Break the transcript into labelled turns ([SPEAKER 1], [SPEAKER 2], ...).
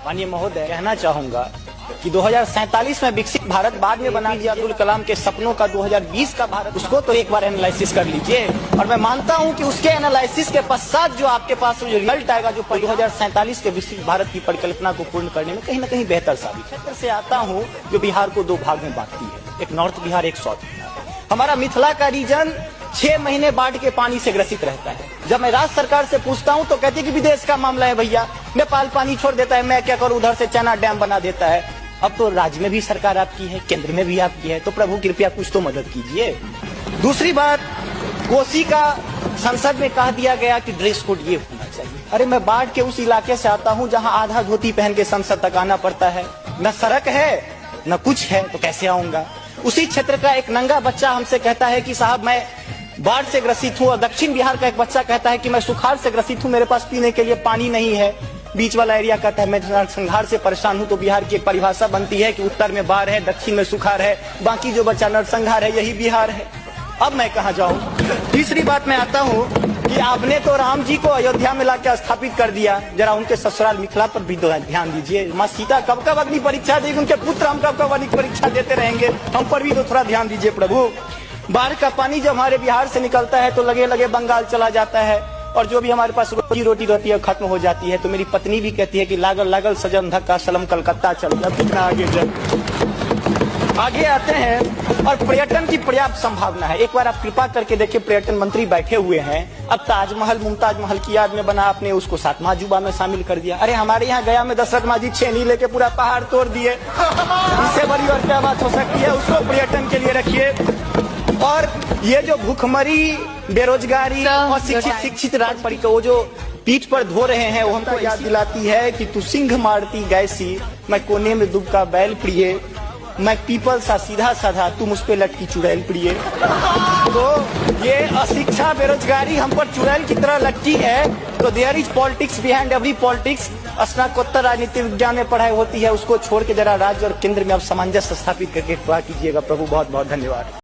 [SPEAKER 1] माननीय महोदय, कहना चाहूंगा कि 2047 में विकसित भारत बाद में बना दिया अब्दुल कलाम के सपनों का 2020 का भारत, उसको तो एक बार एनालिसिस कर लीजिए। और मैं मानता हूं कि उसके एनालिसिस के पश्चात जो आपके पास जो रिजल्ट आएगा, जो 2047 के विकसित भारत की परिकल्पना को पूर्ण करने में कहीं न कहीं बेहतर साबित। क्षेत्र से आता हूं जो बिहार को दो भाग में बांटती है, एक नॉर्थ बिहार, एक साउथ बिहार। हमारा मिथिला का रीजन 6 महीने बाढ़ के पानी से ग्रसित रहता है। जब मैं राज्य सरकार से पूछता हूं तो कहते हैं कि विदेश का मामला है भैया, नेपाल पानी छोड़ देता है, मैं क्या करूं, उधर से चना डैम बना देता है। अब तो राज्य में भी सरकार आपकी है, केंद्र में भी आपकी है, तो प्रभु कृपया कुछ तो मदद कीजिए। दूसरी बात, कोसी का संसद में कह दिया गया कि ड्रेस कोड ये होना चाहिए। अरे मैं बाढ़ के उस इलाके से आता हूं जहां आधा धोती पहन के संसद तक आना पड़ता है, न सड़क है न कुछ है, तो कैसे आऊंगा। उसी क्षेत्र का एक नंगा बच्चा हमसे कहता है कि साहब मैं बाढ़ से ग्रसित हूँ, और दक्षिण बिहार का एक बच्चा कहता है कि मैं सुखाड़ से ग्रसित हूँ, मेरे पास पीने के लिए पानी नहीं है। बीच वाला एरिया कहता है मैं नरसंहार से परेशान हूँ। तो बिहार की एक परिभाषा बनती है कि उत्तर में बाढ़ है, दक्षिण में सुखाड़ है, बाकी जो बचा नरसंहार है, यही बिहार है। अब मैं कहाँ जाऊँ। तीसरी बात मैं आता हूँ कि आपने तो राम जी को अयोध्या में लाकर स्थापित कर दिया, जरा उनके ससुराल मिथिला पर भी ध्यान दीजिए। माँ सीता कब कब अग्नि परीक्षा देगी, उनके पुत्र हम कब कब अग्नि परीक्षा देते रहेंगे, हम पर भी तो थोड़ा ध्यान दीजिए प्रभु। बाढ़ का पानी जब हमारे बिहार से निकलता है तो लगे लगे बंगाल चला जाता है, और जो भी हमारे पास रोजी रोटी रहती है खत्म हो जाती है। तो मेरी पत्नी भी कहती है कि लागल लागल सजन धक्का सलम कलकत्ता चल गया, कितना आगे जब आगे आते हैं। और पर्यटन की पर्याप्त संभावना है। एक बार आप कृपा करके देखिए, पर्यटन मंत्री बैठे हुए हैं। अब ताजमहल मुमताज महल की याद में बना, आपने उसको 7वां अजूबा में शामिल कर दिया। अरे हमारे यहाँ गया में दशरथ माझी छेनी लेके पूरा पहाड़ तोड़ दिए, इससे बड़ी और क्या बात हो सकती है। उसको पर्यटन के लिए रखिए। और ये जो भूखमरी, बेरोजगारी और शिक्षित राजपरी को वो जो पीठ पर धो रहे हैं, वो हमको याद दिलाती है कि तू सिंह मारती गैसी, मैं कोने में दुबका बैल प्रिय, मैं पीपल सा सीधा साधा, तू मुझ पे लटकी चुड़ैल प्रिय। तो ये अशिक्षा, बेरोजगारी हम पर चुड़ैल की तरह लटकी है। तो there is politics behind every politics. स्नातकोत्तर राजनीति विज्ञान में पढ़ाई होती है, उसको छोड़ के जरा राज्य और केंद्र में अब सामंजस्य स्थापित करके कीजिएगा प्रभु। बहुत बहुत धन्यवाद।